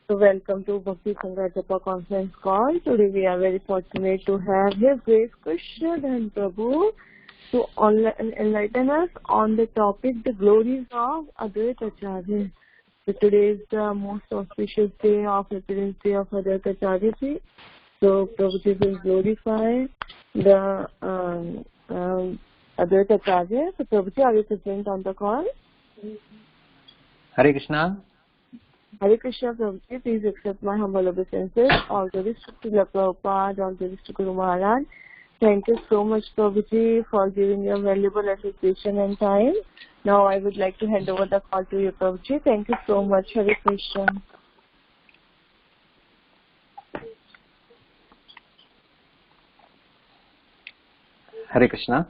So welcome to Bhakti Sangha Japa conference call. Today we are very fortunate to have His Grace Krishna Dhana prabhuji to enlighten us on the topic, the glories of Advaita Acharya. So today is the most auspicious day of appearance day of Advaita Acharya. So Prabhuji will glorify the Advaita Acharya. So Prabhuji, are you present on the call? Hare Krishna. Hare Krishna, Prabhuji, please accept my humble obeisances. All glories to Srila Prabhupada, all glories to Guru Maharaj. Thank you so much, Prabhuji, for giving your valuable association and time. Now I would like to hand over the call to you, Prabhuji. Thank you so much. Hare Krishna. Hare Krishna.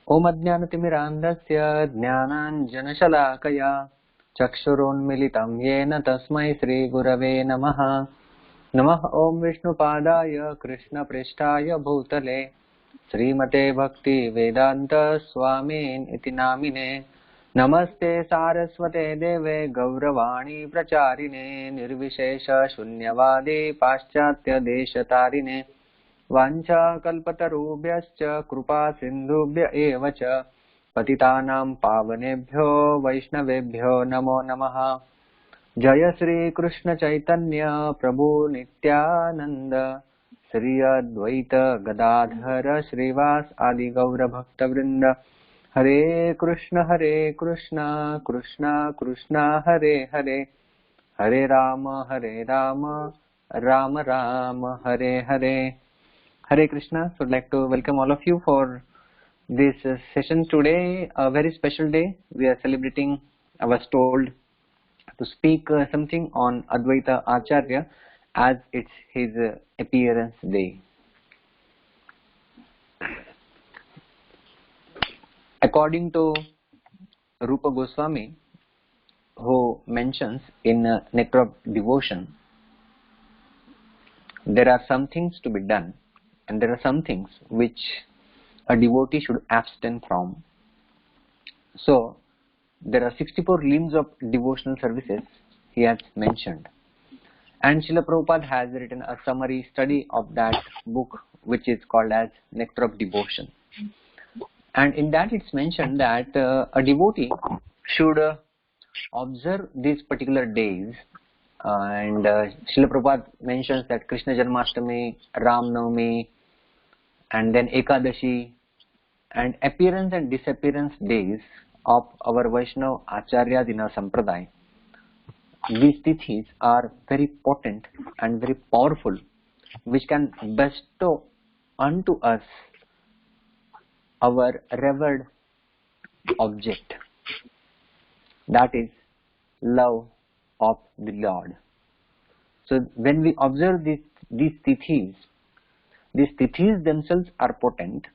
Om Ajnanatimirandasya Jnananjanashalakaya Chakshurunmilitam Yena Tasmai Sri Gurave Namaha. Namah Om Vishnupadaya Krishna Prishtaya Bhutale Srimate Bhakti Vedanta Swamin Iti Namine. Namaste Saraswate Deve Gauravani Pracharine Nirvishesha Shunyavadi Paschatya Deshatarine Vancha kalpatarubhyascha kripa sindhubhya eva cha patitanam pavanebhyo vaishnavebhyo namo namaha. Jaya Sri Krishna Chaitanya Prabhu Nityananda Sri Advaita Gadadhara Srivas Adi Gaura Bhakta Vrinda. Hare Krishna Krishna Krishna Hare Hare Hare Rama Rama Rama Hare Hare. Hare Krishna. So I'd like to welcome all of you for this session today, a very special day. We are celebrating, I was told to speak something on Advaita Acharya as it's his appearance day. According to Rupa Goswami, who mentions in Nectar of Devotion, there are some things to be done and there are some things which a devotee should abstain from. So, there are 64 limbs of devotional services he has mentioned. And Srila Prabhupada has written a summary study of that book, which is called as Nectar of Devotion. And in that it's mentioned that a devotee should observe these particular days. And Srila Prabhupada mentions that Krishna Janmashtami, Ram Navami, and then Ekadashi, and appearance and disappearance days of our Vaishnava Acharyas in our Sampradaya. These tithis are very potent and very powerful, which can bestow unto us our revered object, that is love of the Lord. So when we observe these tithis themselves are potent.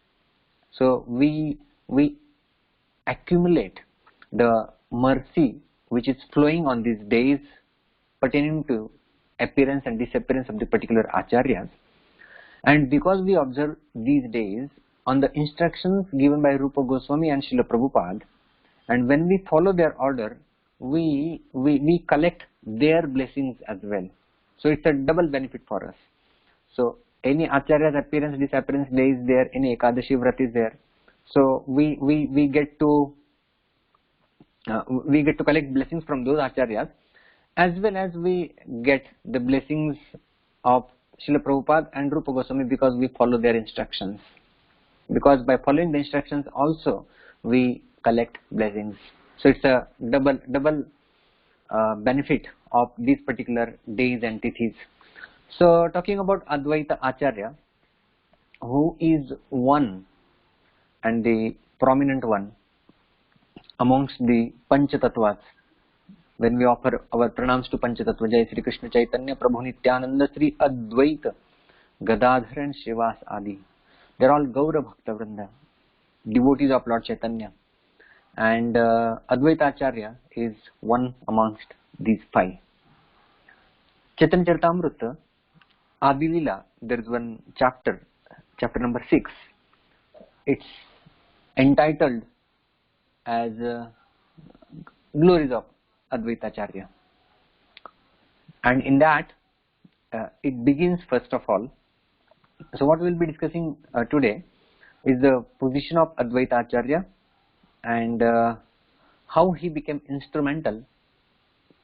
So we accumulate the mercy which is flowing on these days pertaining to appearance and disappearance of the particular acharyas. And because we observe these days on the instructions given by Rupa Goswami and Srila Prabhupada, and when we follow their order, we collect their blessings as well. So it's a double benefit for us. So any acharya's appearance, disappearance day is there, any Ekadashi Vrat is there. So we get to collect blessings from those acharyas, as well as we get the blessings of Srila Prabhupada and Rupa Goswami because we follow their instructions. Because by following the instructions also we collect blessings. So it's a double benefit of these particular days and tithis. So talking about Advaita Acharya, who is one and the prominent one amongst the Panchatattvas. When we offer our pranams to Panchatattva, Jai Sri Krishna Chaitanya Prabhu Nityananda Sri Advaita Gadadhara and Srivas Adi. They are all Gaura Bhakta Vrinda, devotees of Lord Chaitanya. And Advaita Acharya is one amongst these five. Chaitanya Charitamrita, Adi Lila, there is one chapter number 6. It's entitled as Glories of Advaita Acharya. and in that it begins first of all. So what we will be discussing today is the position of Advaita Acharya and how he became instrumental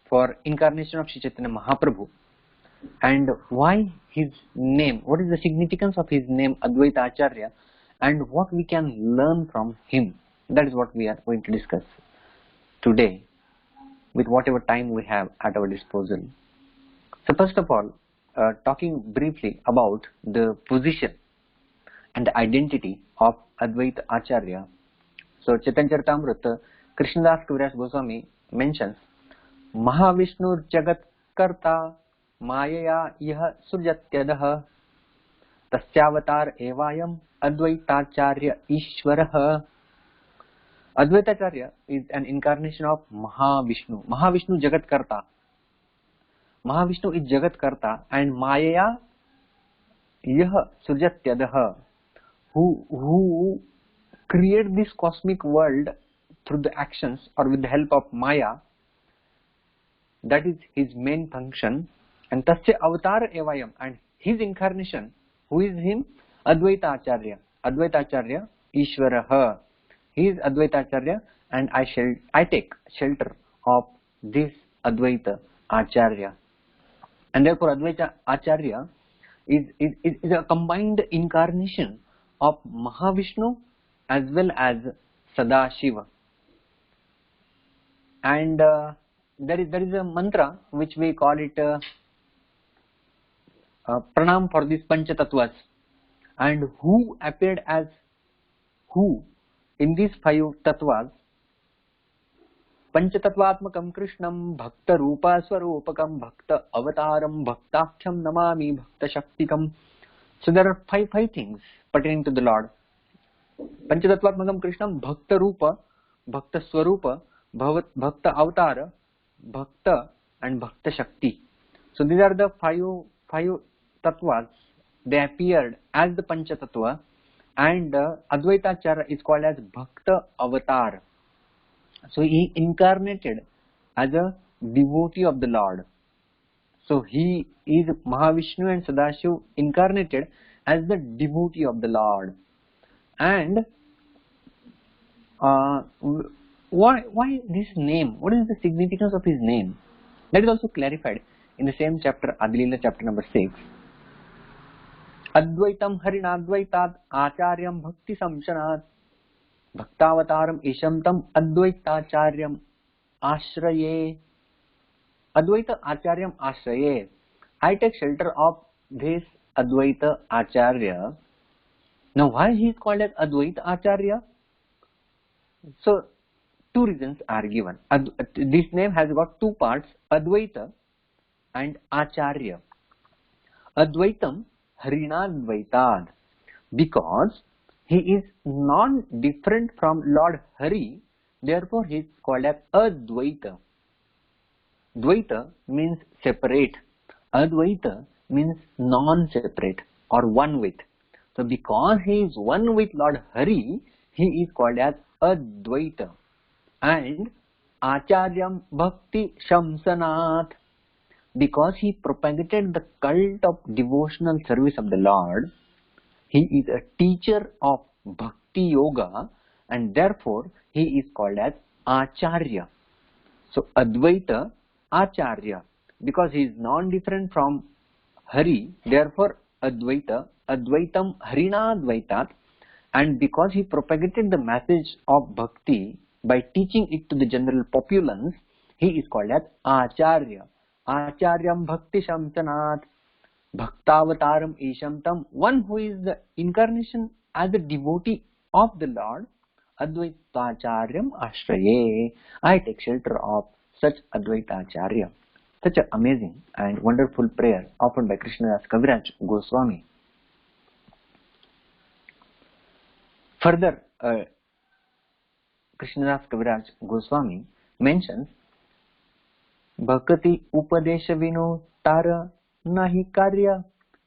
for incarnation of Sri Chaitanya Mahaprabhu, and why his name, what is the significance of his name Advaita Acharya, and what we can learn from him. That is what we are going to discuss today with whatever time we have at our disposal. So first of all, talking briefly about the position and the identity of Advaita Acharya. So Chaitanya Charitamrita, Krishna Dhana Goswami mentions Mahavishnu Jagat Karta Mayaya Yah Surjatyadah Tasyavatar Evayam Advaita Acharya Ishwarah. Advaita Acharya is an incarnation of Mahavishnu. Mahavishnu Jagat Karta. Mahavishnu is Jagat Karta and Mayaya Yah Surjatyadah, who create this cosmic world through the actions or with the help of Maya. That is his main function. And Tasya Avatar Evayam, and his incarnation, who is him? Advaita Acharya. Advaita Acharya Ishwaraha. He is Advaita Acharya, and I take shelter of this Advaita Acharya. And therefore Advaita Acharya is a combined incarnation of Mahavishnu as well as Sadashiva. And there is a mantra which we call it pranam for these Panchatatvas, and who appeared as who in these 5 tattvas. Panchatattvatmakam Krishnam Bhakta Rupa Swarupakam Bhakta Avataram Bhaktakhyam Namami Bhakta Shaktikam. So there are five things pertaining to the Lord. Panchatattvatmakam Krishnam Bhakta Rupa, Bhakta Swarupa, Bhakta Avatara, Bhakta and Bhakta Shakti. So these are the five tattvas. They appeared as the Panchatattva, and Advaita Acharya is called as Bhakta Avatar. So he incarnated as a devotee of the Lord. So he is Mahavishnu and Sadashiva incarnated as the devotee of the Lord. And why this name? What is the significance of his name? That is also clarified in the same chapter, Adilila chapter number 6. Advaitam Harinadvaitat Acharyam Bhakti Samshanat Bhaktavataram Ishamtam Advaita Acharyam Ashraye. Advaita Acharyam Ashraye. I take shelter of this Advaita Acharya. Now why he is called as Advaita Acharya? So 2 reasons are given. This name has got 2 parts, Advaita and Acharya. Advaitam Harinadvaitad, because he is non-different from Lord Hari, therefore he is called as Advaita. Dvaita means separate. Advaita means non-separate or one with. So because he is one with Lord Hari, he is called as Advaita. And Acharyam Bhakti Shamsanat, because he propagated the cult of devotional service of the Lord. He is a teacher of Bhakti Yoga, and therefore he is called as Acharya. So Advaita Acharya, because he is non-different from Hari, therefore Advaita, Advaitam Harinadvaitat, and because he propagated the message of Bhakti by teaching it to the general populace, he is called as Acharya. Acharyam Bhakti Shamsanat Bhaktavataram Ishamtam, one who is the incarnation as a devotee of the Lord. Advaita Acharyam Ashraye. I take shelter of such Advaita Acharya. Such an amazing and wonderful prayer offered by Krishna Dhana Kaviraj Goswami. Further, Krishna Dhana Kaviraj Goswami mentions Bhakti Upadesha Vino Tara Nahi Karya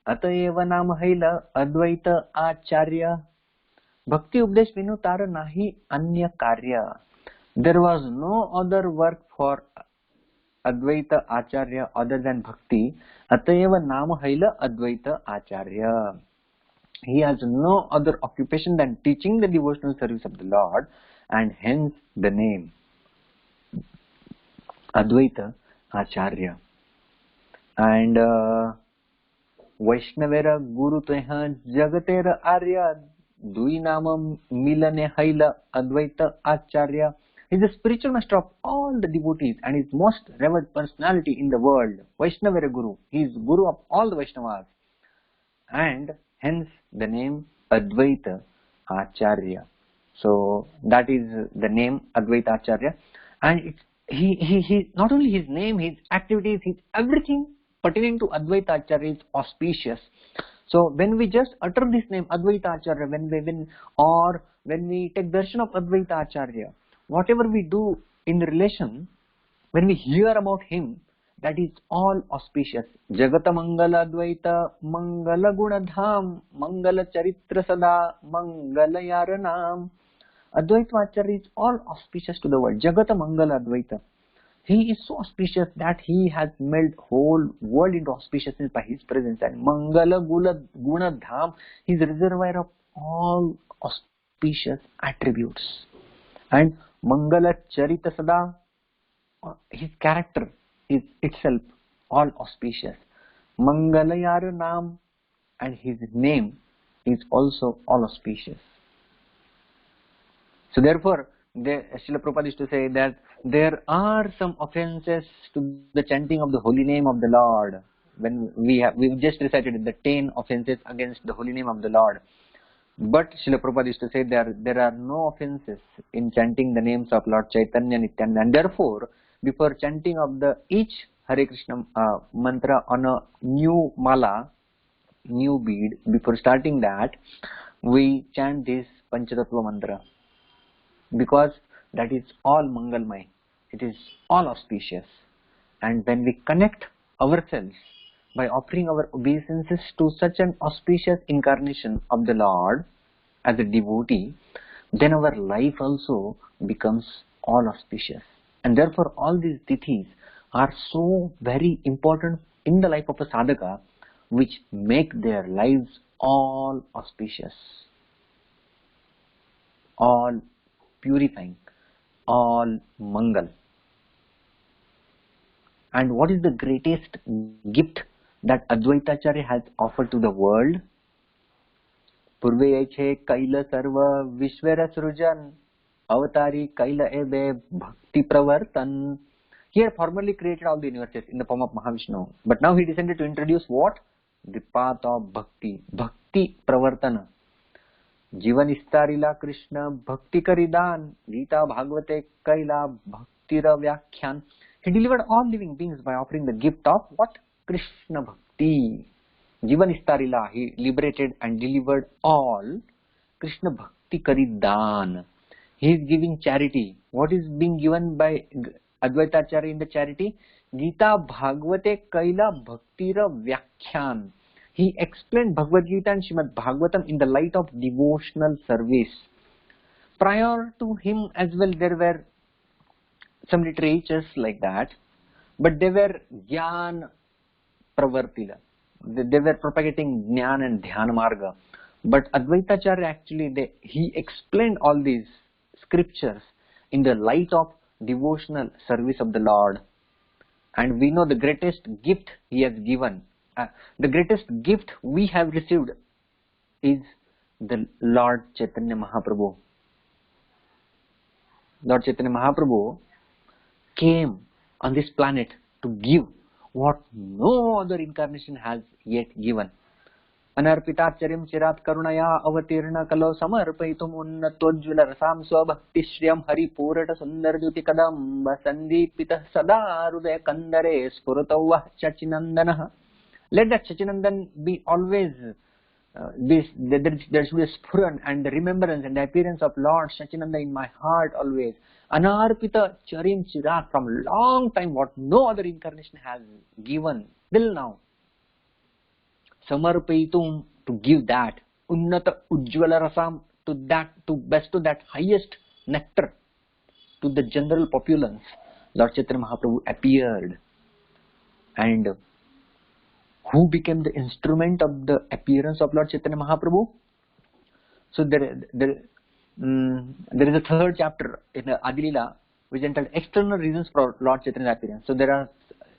Ataeva Nam Haila Advaita Acharya. Bhakti Upadesh Vino Tara Nahi Anya Karya. There was no other work for Advaita Acharya other than Bhakti, Atayeva Nama Haila Advaita Acharya. He has no other occupation than teaching the devotional service of the Lord, and hence the name Advaita Acharya. And Vaishnavera Guru Teha Jagatera Arya Dui Nama Milane Haila Advaita Acharya. He is the spiritual master of all the devotees and is most revered personality in the world. Vaishnavera Guru. He is Guru of all the Vaishnavas. And hence the name Advaita Acharya. So that is the name Advaita Acharya. And he not only his name, his activities, his everything pertaining to Advaita Acharya is auspicious. So when we just utter this name Advaita Acharya, when we take darshan of Advaita Acharya, whatever we do in relation, when we hear about him, that is all auspicious. Jagata Mangala Advaita Mangala Gunadham Mangala Charitra Sada Mangala Yaranam. Advaita Acharya is all auspicious to the world. Jagata Mangala Advaita. He is so auspicious that he has made whole world into auspiciousness by his presence. And Mangala Gunadham, he is reservoir of all auspicious attributes. And Mangala Charita Sada, his character is itself all auspicious. Mangalayara Nam, and his name is also all auspicious. So therefore, Srila Prabhupada used to say that there are some offenses to the chanting of the holy name of the Lord. When we just recited the 10 offenses against the holy name of the Lord. But Srila Prabhupada used to say there are no offenses in chanting the names of Lord Chaitanya, Nityananda, and therefore before chanting of each Hare Krishna mantra on a new mala, new bead, before starting that, we chant this Panchatattva mantra, because that is all Mangalmay, it is all auspicious. And when we connect ourselves by offering our obeisances to such an auspicious incarnation of the Lord as a devotee, then our life also becomes all auspicious. And therefore all these tithis are so very important in the life of a sadhaka, which make their lives all auspicious, all purifying, all mangal. And what is the greatest gift that Advaita Acharya has offered to the world? Purve eche kaila sarva vishvara srujan avatari kaila ebe bhakti pravartan. He had formerly created all the universes in the form of Mahavishnu, but now he descended to introduce what? The path of bhakti, bhakti pravartana. Jivan istarila Krishna bhakti karidan Gita Bhagavate kaila bhaktira vyakhyan. He delivered all living beings by offering the gift of what? Krishna Bhakti. Jivan istarila, he liberated and delivered all Krishna Bhakti Karidan. He is giving charity. What is being given by Advaita Acharya in the charity? Gita Bhagavate Kaila Bhaktira Vyakhyan. He explained Bhagavad Gita and Srimad Bhagavatam in the light of devotional service. Prior to him as well, there were some literatures like that, but they were Jnana Pravartila. They were propagating Jnana and Dhyana Marga. But Advaita Acharya actually, he explained all these scriptures in the light of devotional service of the Lord. And we know the greatest gift he has given, the greatest gift we have received is the Lord Chaitanya Mahaprabhu. Lord Chaitanya Mahaprabhu came on this planet to give what no other incarnation has yet given. Anarpitacharyam chirat karunaya avatirna kalo samarpaitum unnattojjvala rasam swabhaktishriyam hari purata sundarjuti kadam sandipita sada hridaya kandare spurutavah chachinandanaha. Let that Chachinandan be always, there should be a sphuran and the remembrance and the appearance of Lord Chachinanda in my heart always. Anarpita charim chirat, from long time, what no other incarnation has given till now. Samarpaitum, to give that. Unnata ujjvala rasam, to bestow that highest nectar to the general populace. Lord Chaitanya Mahaprabhu appeared. And who became the instrument of the appearance of Lord Chaitanya Mahaprabhu? So there is a third chapter in the Adilila which is entitled External Reasons for Lord Chaitanya's Appearance. So there are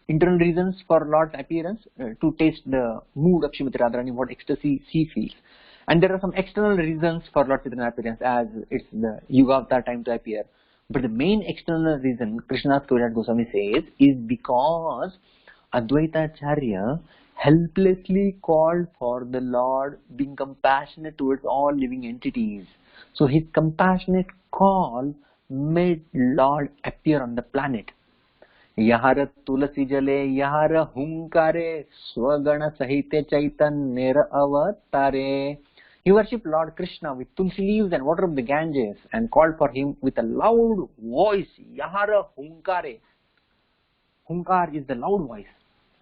internal reasons for Lord's appearance, to taste the mood of Srimati Radharani, what ecstasy she feels. And there are some external reasons for Lord Chaitanya's appearance, as it's the Yuga Avatar time to appear. But the main external reason, Krishna Dhana Goswami says, is because Advaita Acharya helplessly called for the Lord being compassionate towards all living entities. So his compassionate call made Lord appear on the planet. Yahara tulasi jale, yahara hunkare, swagana sahite chaitanyera avatare. He worshipped Lord Krishna with tulsi leaves and water of the Ganges and called for him with a loud voice. Yahara hunkare. Hunkar is the loud voice.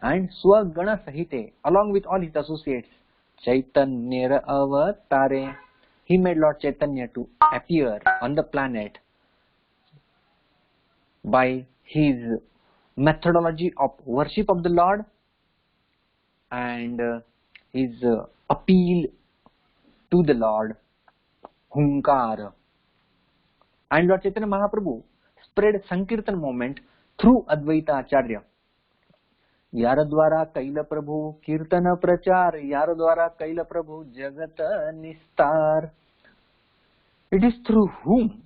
And swagana sahite, along with all his associates. Chaitanyera avatare. He made Lord Chaitanya to appear on the planet by his methodology of worship of the Lord and his appeal to the Lord, Hunkar. And Lord Chaitanya Mahaprabhu spread Sankirtan movement through Advaita Acharya. यार द्वारा कैल प्रभु कीर्तन प्रचार, यार द्वारा कैल प्रभु जगत निस्तार. It is through whom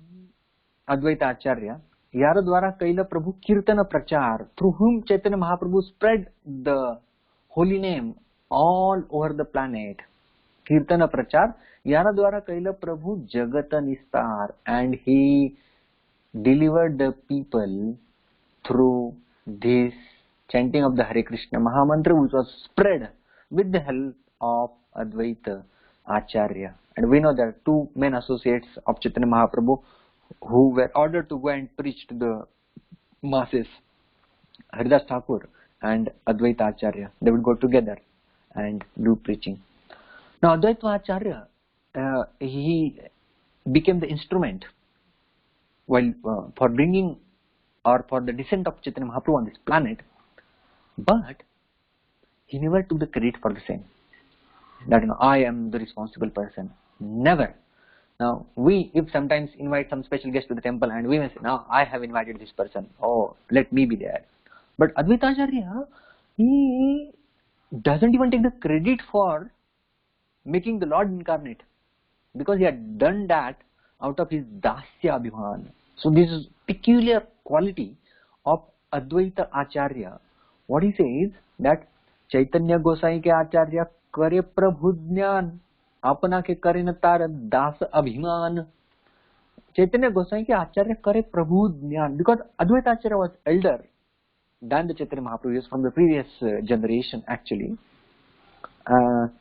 Advaita Acharya, यार द्वारा कैल प्रभु कीर्तन प्रचार, through whom Chaitanya Mahaprabhu spread the holy name all over the planet. Kirtana prachar, यार द्वारा कैल प्रभु जगत निस्तार, and he delivered the people through this chanting of the Hare Krishna Mahamantra, which was spread with the help of Advaita Acharya. And we know there are two main associates of Chaitanya Mahaprabhu who were ordered to go and preach to the masses, Haridas Thakur and Advaita Acharya. They would go together and do preaching. Now Advaita Acharya, he became the instrument for bringing or for the descent of Chaitanya Mahaprabhu on this planet. But he never took the credit for the same. That I am the responsible person. Never. Now if sometimes invite some special guest to the temple and we may say, now I have invited this person. Oh, let me be there. But Advaita Acharya, he doesn't even take the credit for making the Lord incarnate, because he had done that out of his dasya abhiman. So this is peculiar quality of Advaita Acharya. What he says that Chaitanya Gosai ke Acharya kare prabhu jnana, apna ke kare na tar das abhiman. Chaitanya Gosai ke Acharya kare prabhu jnana, because Advaita Acharya was elder than the Chaitanya Mahaprabhu. He was from the previous generation actually, and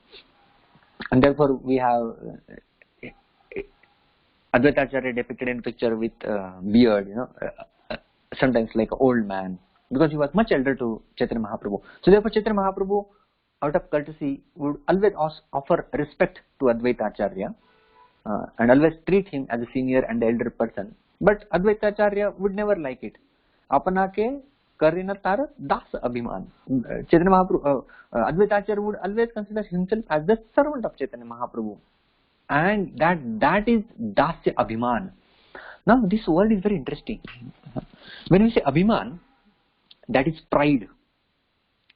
therefore we have Advaita Acharya depicted in picture with beard, sometimes like an old man, because he was much elder to Chaitanya Mahaprabhu. So therefore Chaitanya Mahaprabhu, out of courtesy, would always offer respect to Advaita Acharya and always treat him as a senior and elder person. But Advaita Acharya would never like it. Apana ke karina tar das abhiman. Chaitanya Mahaprabhu, Advaita Acharya would always consider himself as the servant of Chaitanya Mahaprabhu. And that is dasya abhiman. Now this word is very interesting. When we say abhiman, that is pride.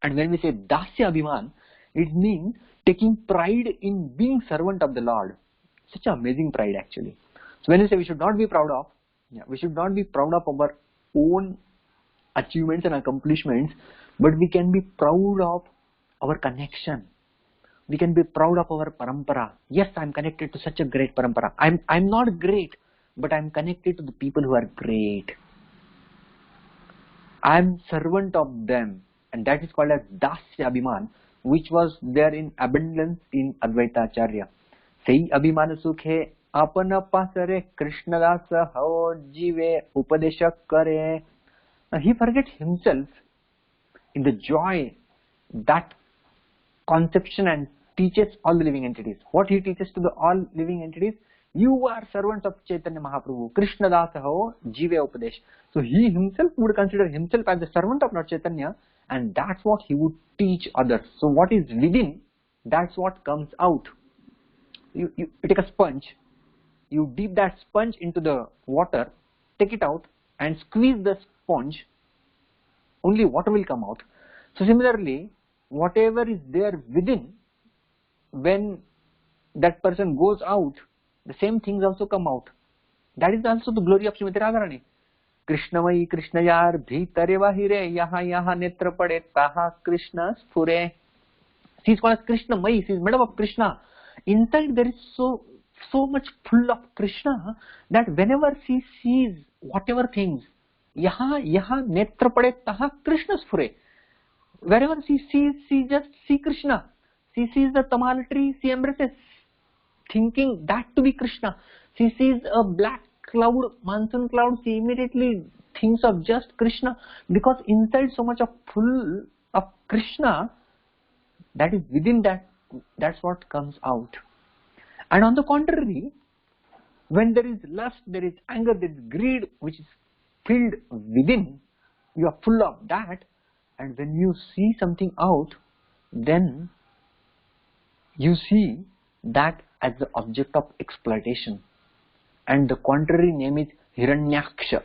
And when we say dasya abhiman, it means taking pride in being servant of the Lord. Such an amazing pride actually. So when we say we should not be proud of, we should not be proud of our own achievements and accomplishments, but we can be proud of our connection. We can be proud of our parampara. Yes, I am connected to such a great parampara. I'm not great, but I am connected to the people who are great. I am servant of them, and that is called as dasya abhiman, which was there in abundance in Advaita Acharya. Sei abhiman sukhe apana pasare Krishna dasa ho jive upadesha kare. He forgets himself in the joy that conception and teaches all the living entities. What he teaches to the all living entities, You are servants of Chaitanya Mahaprabhu. Krishna Dasa ho Jive Upadesh. So he himself would consider himself as the servant of Lord Chaitanya, and that's what he would teach others. So what is within, that's what comes out. You take a sponge, you dip that sponge into the water, take it out and squeeze the sponge, only water will come out. So similarly, whatever is there within, when that person goes out, the same things also come out. That is also the glory of Srimati Radharani. Krishnamayi Krishnayar bhitare vahire yaha yaha netra pade taha Krishna sphure. She is called as Krishnamayi. She is made up of Krishna. Inside there is so much full of Krishna that whenever she sees whatever things, yaha netra pade taha Krishna sphure. Wherever she sees, she just sees Krishna. She sees the tamal tree, she embraces, thinking that to be Krishna. She sees a black cloud, monsoon cloud, she immediately thinks of just Krishna, because inside so much of full of Krishna, that is within that, that's what comes out. And on the contrary, when there is lust, there is anger, there is greed, which is filled within, you are full of that, and when you see something out, then you see that as the object of exploitation. And the contrary name is Hiranyaksha.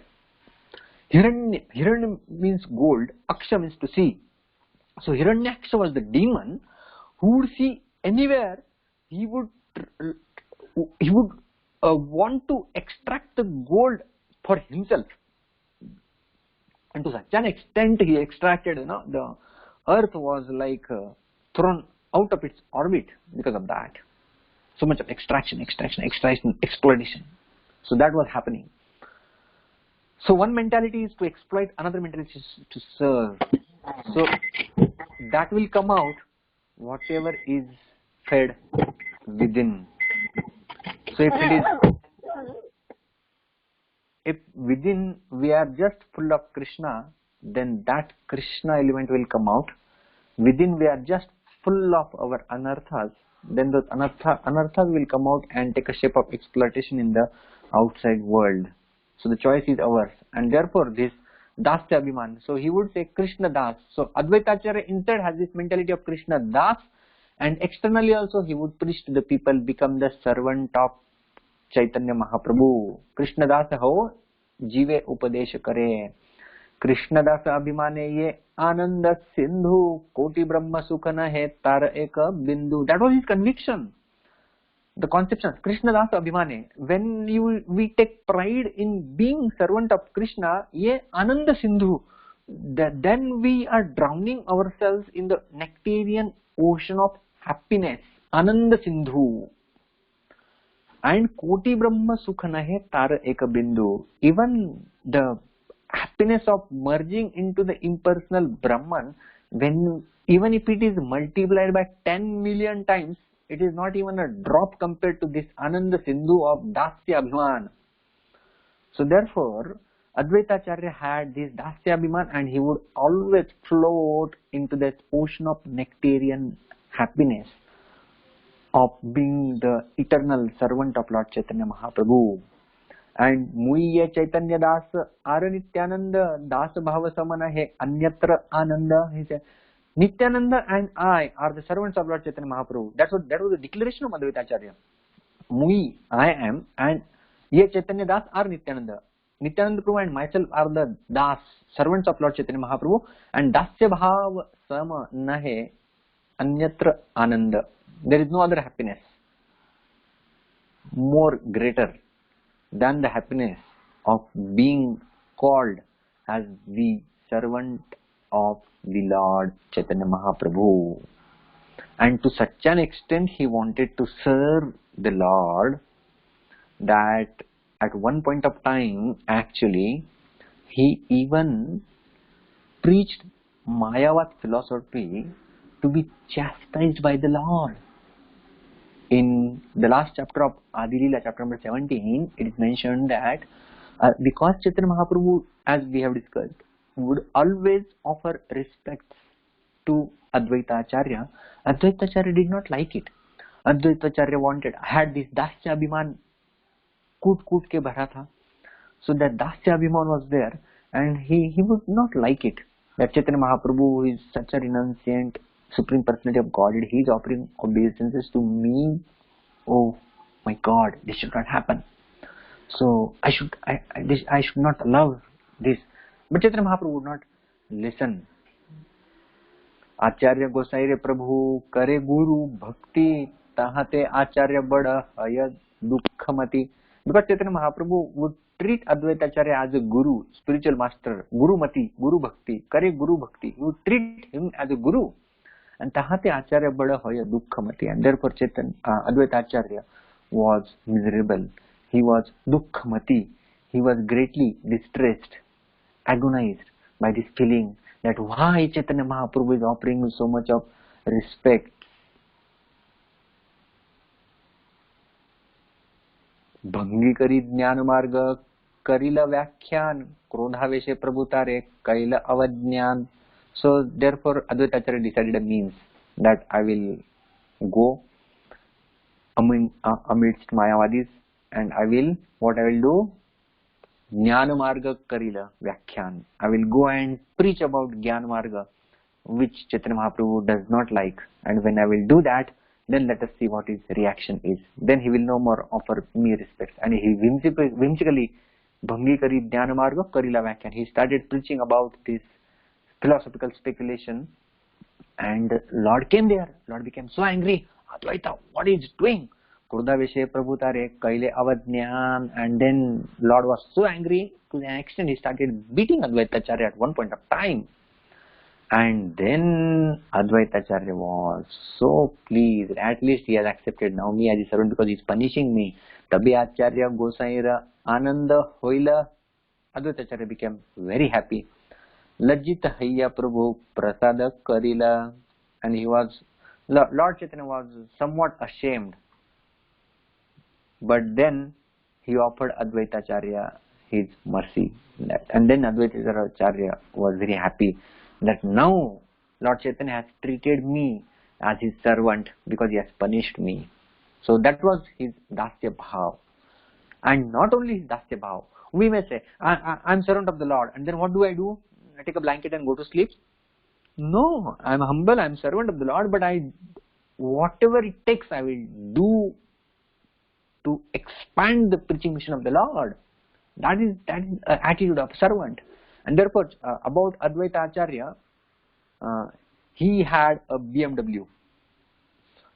Hiranya means gold, Aksha means to see. So Hiranyaksha was the demon who would see anywhere, he would want to extract the gold for himself. And to such an extent he extracted, the earth was like thrown out of its orbit because of that. So much of extraction, exploitation. So that was happening. So one mentality is to exploit, another mentality is to serve. So that will come out whatever is fed within. So if within we are just full of Krishna, then that Krishna element will come out. Within we are just full of our anarthas, then those anarthas will come out and take a shape of exploitation in the outside world. So the choice is ours, and therefore this Dasya Abhiman. So he would say Krishna Das. So Advaita Acharya inside has this mentality of Krishna Das, and externally also he would preach to the people, become the servant of Chaitanya Mahaprabhu. Krishna Das ho Jive Upadesh kare. Krishna Das Abhimane ye Ananda Sindhu Koti Brahma Sukhana he tar eka bindu. That was his conviction. The conception, Krishna Das Abhimane. When we take pride in being servant of Krishna, ye Ananda Sindhu, then we are drowning ourselves in the nectarian ocean of happiness. Ananda Sindhu. And Koti Brahma Sukhana he tar eka bindu. Even the happiness of merging into the impersonal Brahman, even if it is multiplied by 10 million times, it is not even a drop compared to this Ananda Sindhu of Dasya Abhiman. So therefore, Advaita Acharya had this Dasya Abhiman, and he would always float into that ocean of nectarian happiness of being the eternal servant of Lord Chaitanya Mahaprabhu. And Muiye Chaitanya Das Ara Nityananda Das Bhava Samana he Anyatra Ananda. He said, Nityananda and I are the servants of Lord Chaitanya Mahaprabhu. That was the declaration of Advaita Acharya. Mui, I am, and Ye Chaitanya Das are Nityananda. Nityananda Prabhu and myself are the Das, servants of Lord Chaitanya Mahaprabhu. And Dasya Bhava Samana he Anyatra Ananda. There is no other happiness more greater than the happiness of being called as the servant of the Lord Chaitanya Mahaprabhu. And to such an extent he wanted to serve the Lord that at one point of time actually he even preached Mayavat philosophy to be chastised by the Lord. In the last chapter of Adi Leela, chapter number 17, it is mentioned that because Chaitanya Mahaprabhu, as we have discussed, would always offer respects to Advaita Acharya, Advaita Acharya did not like it. Advaita Acharya had this Dasya Abhiman कूट के भरा था. So that Dasya Abhiman was there, and he would not like it. That Chaitanya Mahaprabhu is such a renunciant Supreme Personality of Godhead, he is offering obeisances to me. Oh my God, this should not happen. So I should not allow this. But Chaitanya Mahaprabhu would not listen. Acharya Gosai re Prabhu kare Guru bhakti tahate Acharya bada aya dukkhamati. Because Chaitanya Mahaprabhu would treat Advaita Acharya as a guru, spiritual master, Guru Mati, Guru Bhakti, Kare Guru Bhakti. He would treat him as a guru. And Tahate Acharya Bada Hoya Dukkhamati. And therefore Advaita Acharya was miserable. He was Dukkhamati. He was greatly distressed, agonized by this feeling that why Chaitanya Mahaprabhu is offering me so much of respect. भंगी करी ज्ञान मार्ग करिला व्याख्यान क्रोधावेशे प्रभुतारे कैला अवज्ञान. So therefore Advaita Acharya decided a means that I will go amidst Mayavadis and what I will do, Jnana Marga Karila Vyakhyan. I will go and preach about Jnana Marga, which Chaitanya Mahaprabhu does not like. And when I will do that, then let us see what his reaction is. Then he will no more offer me respect. And he whimsically, Bhangi Kari Jnana Marga Karila Vyakhyan. He started preaching about this philosophical speculation. And Lord came there. Lord became so angry. Advaita, what is doing? Krudaveshe Prabhutare Kaile Avadnyan. And then Lord was so angry to the extent he started beating Advaita Acharya at one point of time. And then Advaita Acharya was so pleased. At least he has accepted now me as his servant because he is punishing me. Tabi Acharya Gosaira Ananda Hoila. Advaita Acharya became very happy. Lajjita Hayya Prabhu Prasada Karila. And Lord Chaitanya was somewhat ashamed. But then he offered Advaita Acharya his mercy. And then Advaita Acharya was very happy that now Lord Chaitanya has treated me as his servant because he has punished me. So that was his Dasya Bhav. And not only his Dasya Bhav, we may say, I'm servant of the Lord, and then what do? I take a blanket and go to sleep? No, I'm humble, I'm servant of the Lord, but whatever it takes I will do to expand the preaching mission of the Lord. That is an attitude of servant. And therefore, about Advaita Acharya, he had a BMW.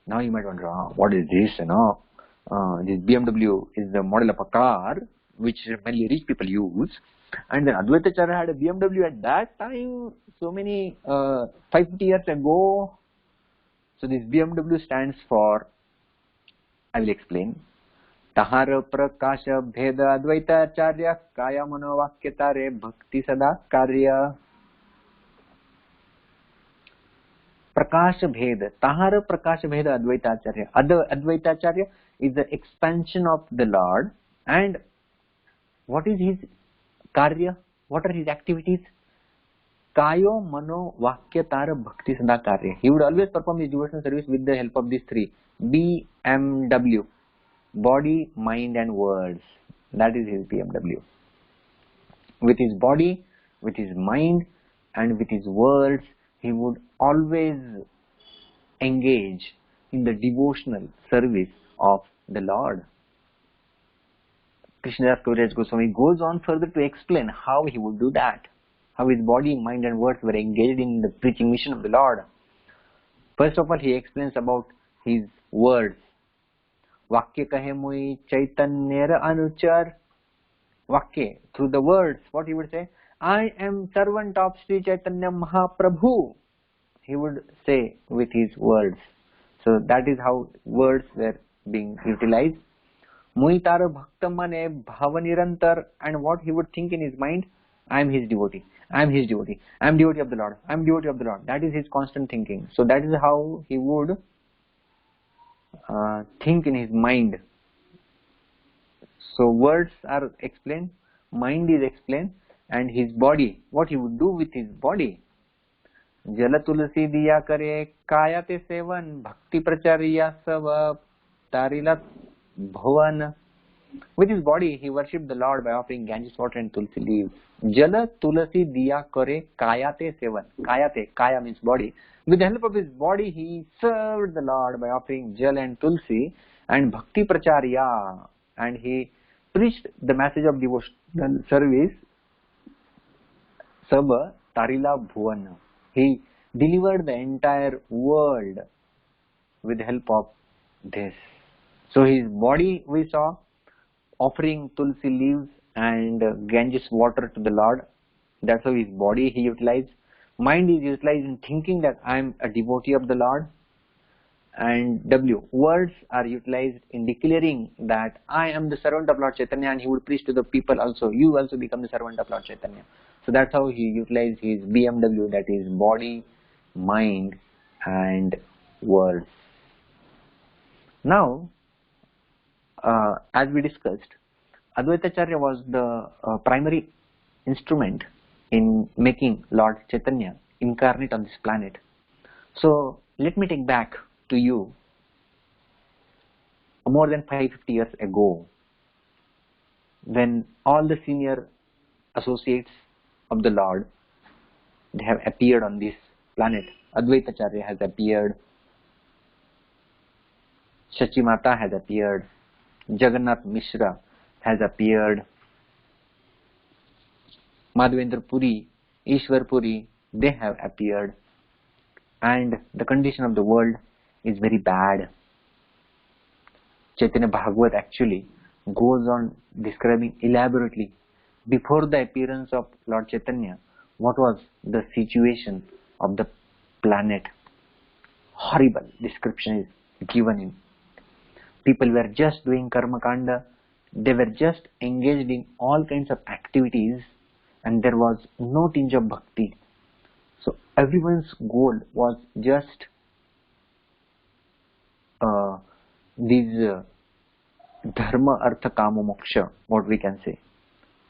Now you might wonder, what is this? This BMW is the model of a car which mainly rich people use. And then Advaita Acharya had a BMW at that time, so many 50 years ago. So this BMW stands for, I will explain. Tahara prakasha bheda Advaita Acharya kaya manovakyatare bhakti sada karya. Prakasha bheda, Tahara prakasha bheda Advaita Acharya. Advaita Acharya is the expansion of the Lord. And what is his karya? What are his activities? Kayo mano vakyatara bhakti sada karya. He would always perform his devotional service with the help of these three. BMW. Body, mind and words. That is his BMW. With his body, with his mind and with his words, he would always engage in the devotional service of the Lord. Krishna Dhana prabhuji goes on further to explain how he would do that. How his body, mind and words were engaged in the preaching mission of the Lord. First of all, he explains about his words. Vakya kahe mui chaitanyera anuchar. Vakya, through the words, what he would say? I am servant of Sri Chaitanya Mahaprabhu. He would say with his words. So that is how words were being utilized. Mui tara bhaktamane bhavanirantar. And what he would think in his mind? I am his devotee. I am his devotee. I am devotee of the Lord. I am devotee of the Lord. That is his constant thinking. So that is how he would think in his mind. So words are explained, mind is explained, and his body, what he would do with his body. Jala tulsi diya kare kayate sevan bhakti pracharya sava tarila bhavan. With his body, he worshipped the Lord by offering Ganges water and tulsi leaves. Jala tulasi diya kare kayate sevan. Kayate, kaya means body. With the help of his body, he served the Lord by offering jal and tulsi and bhakti pracharya. And he preached the message of devotional service. Saba tarila bhuvan. He delivered the entire world with the help of this. So his body we saw offering tulsi leaves and Ganges water to the Lord. That's how his body he utilized. Mind is utilized in thinking that I am a devotee of the Lord. And W, words are utilized in declaring that I am the servant of Lord Chaitanya, and he would preach to the people also, you also become the servant of Lord Chaitanya. So that's how he utilized his BMW, that is body, mind and words. Now, as we discussed, Advaita Acharya was the primary instrument in making Lord Chaitanya incarnate on this planet. So let me take back to you more than 550 years ago, when all the senior associates of the Lord, they have appeared on this planet. Advaita Acharya has appeared, Shachimata has appeared, Jagannath Mishra has appeared, Madhavendra Puri, Ishwar Puri, they have appeared, and the condition of the world is very bad. Chaitanya Bhagavat actually goes on describing elaborately before the appearance of Lord Chaitanya what was the situation of the planet. Horrible description is given in. People were just doing karma kanda, they were just engaged in all kinds of activities, and there was no tinge of bhakti. So everyone's goal was just these dharma, artha, kama, moksha, what we can say.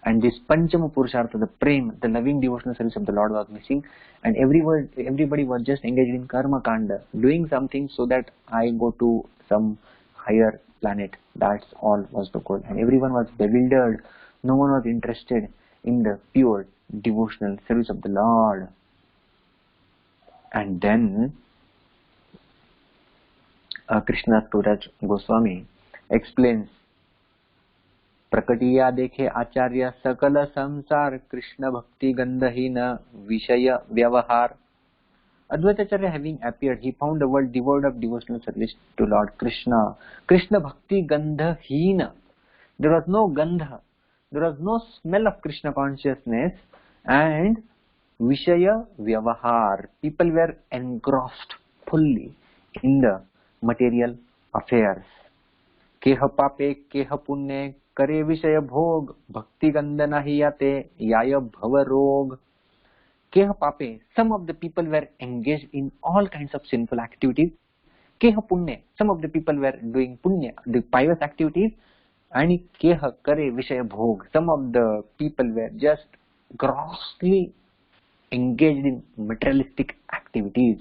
And this panchama purushartha, the prem, the loving devotional service of the Lord was missing, and everybody was just engaged in karma kanda, doing something so that I go to some higher planet. That's all was the goal, and everyone was bewildered. No one was interested in the pure devotional service of the Lord. And then Krishna Dhana Goswami explains, Prakatiya dekhe Acharya sakala samsar Krishna bhakti gandhahina vishaya vyavahar. Advaita Acharya having appeared, he found the world devoid of devotional service to Lord Krishna. Krishna bhakti gandhahina. There was no gandha, there was no smell of Krishna consciousness, and vishaya vyavahar. People were engrossed fully in the material affairs. Keha pape keha punne kare vishaya bhog bhakti gandha nahi yate yaya bhava rog. Keha pape, some of the people were engaged in all kinds of sinful activities. Keha punne, some of the people were doing punya, the pious activities. And keha kare vishaya bhog, some of the people were just grossly engaged in materialistic activities.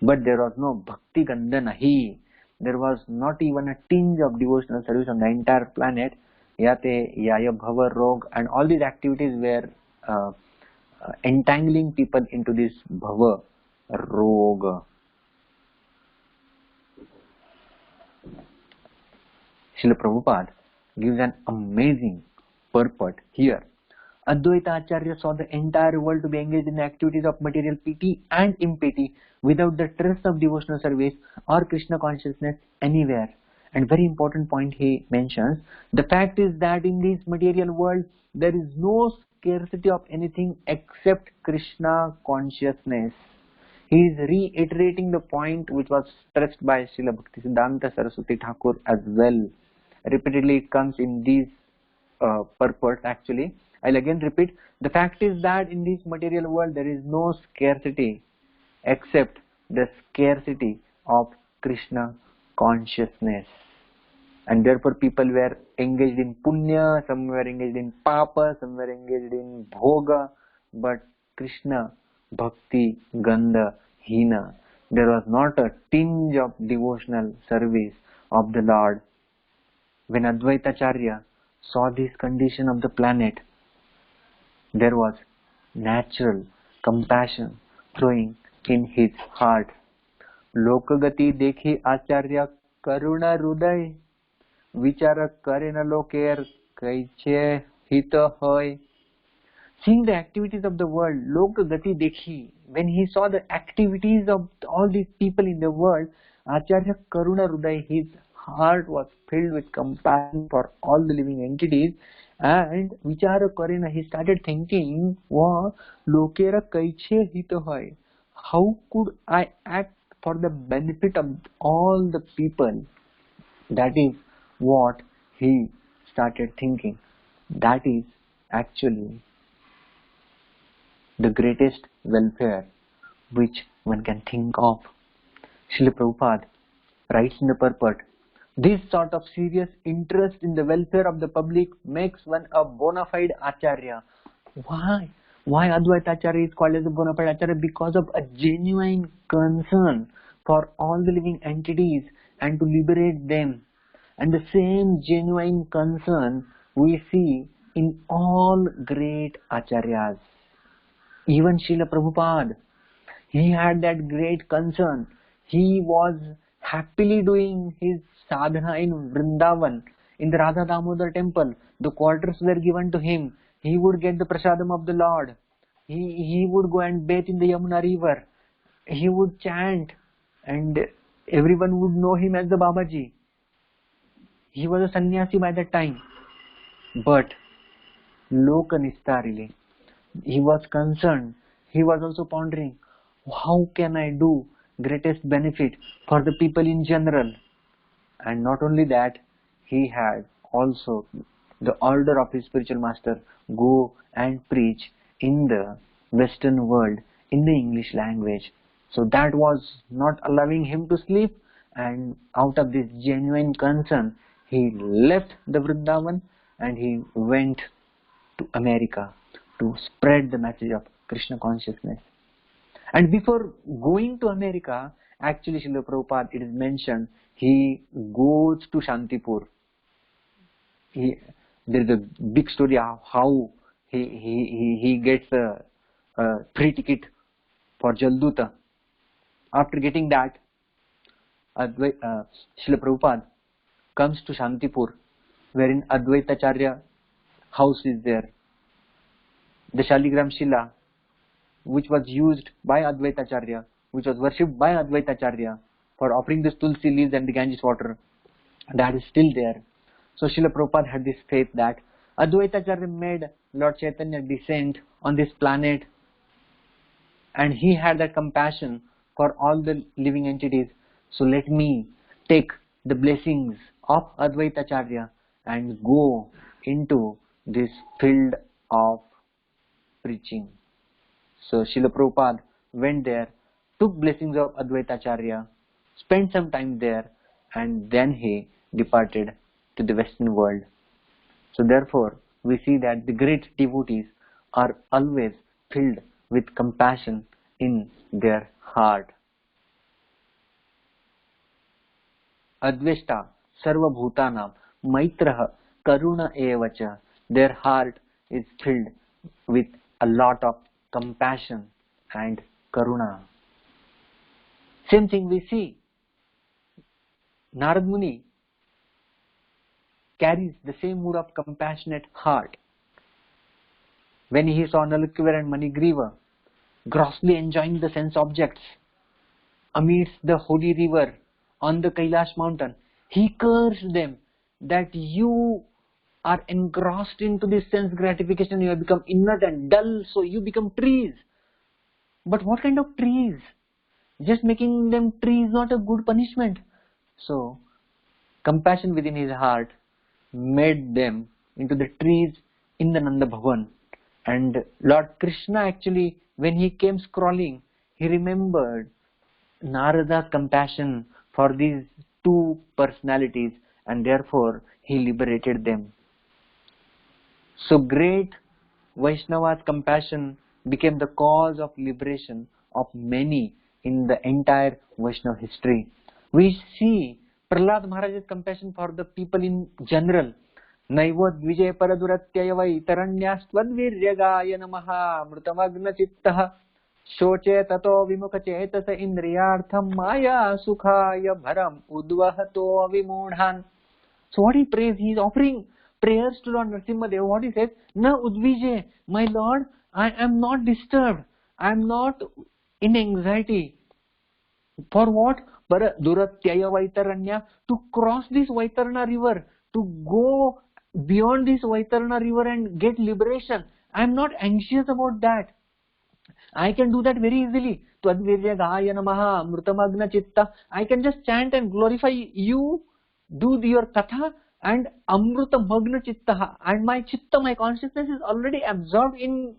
But there was no bhakti gandha nahi. There was not even a tinge of devotional service on the entire planet. Yate yaya bhava rog, and all these activities were entangling people into this bhava rog. Srila Prabhupada gives an amazing purport here. Advaita Acharya saw the entire world to be engaged in the activities of material piti and impiti without the trace of devotional service or Krishna consciousness anywhere. And very important point he mentions, the fact is that in this material world there is no scarcity of anything except Krishna consciousness. He is reiterating the point which was stressed by Srila Bhaktisiddhanta Saraswati Thakur as well. Repeatedly it comes in these purports actually. I'll again repeat, the fact is that in this material world there is no scarcity except the scarcity of Krishna consciousness. And therefore people were engaged in punya, some were engaged in papa, some were engaged in bhoga, but Krishna bhakti gandha hina. There was not a tinge of devotional service of the Lord When Advaita Acharya saw this condition of the planet, there was natural compassion flowing in his heart. Lokagati dekhi Acharya karuna hruday, vichara करे न लोकेर cache हित होय. Seeing the activities of the world, Lokagati dekhi, when he saw the activities of all these people in the world, Acharya Karuna Hruday, his heart was filled with compassion for all the living entities, and Vichara Karena, he started thinking, wow, Lokera Kaiche Hita Hoy, how could I act for the benefit of all the people? That is what he started thinking. That is actually the greatest welfare which one can think of. Srila Prabhupada writes in the purport, this sort of serious interest in the welfare of the public makes one a bona fide Acharya. Why? Why Advaita Acharya is called as a bona fide Acharya? Because of a genuine concern for all the living entities and to liberate them. And the same genuine concern we see in all great Acharyas. Even Srila Prabhupada, he had that great concern. He was happily doing his sadhana in Vrindavan, in the Radha Damodar temple. The quarters were given to him. He would get the prasadam of the Lord. He would go and bathe in the Yamuna river. He would chant, and everyone would know him as the Babaji. He was a sannyasi by that time. But Lokanistarili, he was concerned. He was also pondering, how can I do greatest benefit for the people in general? And not only that, he had also the order of his spiritual master, go and preach in the Western world in the English language. So that was not allowing him to sleep, and out of this genuine concern, he left the Vrindavan and he went to America to spread the message of Krishna consciousness. And before going to America, actually Srila Prabhupada, it is mentioned, he goes to Shantipur. There is a big story of how he gets a free ticket for Jalduta. After getting that, Srila Prabhupada comes to Shantipur, wherein Advaita Acharya house is there. The Shaligram Shila, which was used by Advaita Acharya, which was worshipped by Advaita Acharya for offering the tulsi leaves and the Ganges water, that is still there. So Srila Prabhupada had this faith that Advaita Acharya made Lord Chaitanya descend on this planet, and he had that compassion for all the living entities. So let me take the blessings of Advaita Acharya and go into this field of preaching. So Srila Prabhupada went there, took blessings of Advaita Acharya, spent some time there, and then he departed to the Western world. So therefore, we see that the great devotees are always filled with compassion in their heart. Adveshta sarva bhutanam maitraha karuna evacha. Their heart is filled with a lot of compassion and karuna. Same thing we see. Narad Muni carries the same mood of compassionate heart. When he saw Nalakkivar and Manigriva grossly enjoying the sense objects amidst the holy river on the Kailash mountain, he cursed them that you are engrossed into this sense gratification, you have become inert and dull, so you become trees. But what kind of trees? Just making them trees is not a good punishment. So compassion within his heart made them into the trees in the Nanda Bhavan. And Lord Krishna actually, when he came scrolling, he remembered Narada's compassion for these two personalities, and therefore he liberated them. So great Vaishnava's compassion became the cause of liberation of many in the entire Vaishnava history. We see Prahlad Maharaj's compassion for the people in general. Naivo dvije paraduratyayavai taranyastvadviryaga namaha mrutamagna chittah shoche tato vimukachetasa indriyartham maya sukhaya bharam udvahato vimudhan. So what he prays, he is offering prayers to Lord Nrsimhadev. What he says, na udvije, my Lord, I am not disturbed, I am not in anxiety. For what? Duratya Vaitaranya, to cross this Vaitarana river, to go beyond this Vaitarana river and get liberation. I am not anxious about that. I can do that very easily. Twadvirya namaha mrutamagna chitta. I can just chant and glorify you, do your katha, and amruta magna chitta. And my chitta, my consciousness is already absorbed in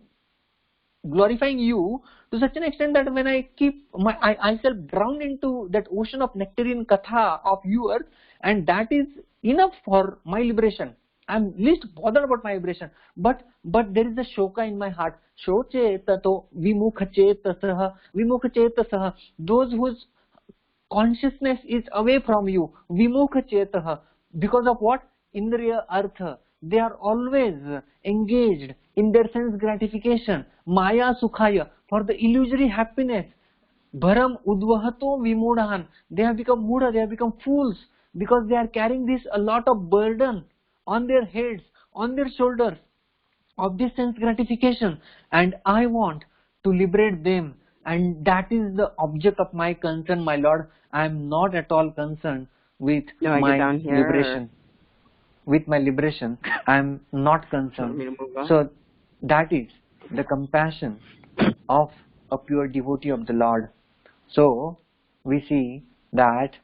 glorifying you to such an extent that when I keep I shall drown into that ocean of nectarine katha of yours, and that is enough for my liberation. I am least bothered about my liberation. But there is a shoka in my heart. Shoche tato vimukhachetasah. Vimukhachetasah. Those whose consciousness is away from you. Vimukhachetasah. Because of what? Indriya artha. They are always engaged in their sense gratification. Maya sukhaya. For the illusory happiness. Bharam udvahato vimudhan. They have become mudha. They have become fools. Because they are carrying this a lot of burden on their heads, on their shoulders, of this sense gratification, and I want to liberate them, and that is the object of my concern, my Lord. I am not at all concerned with my liberation. With my liberation, I am not concerned. So that is the compassion of a pure devotee of the Lord. So we see that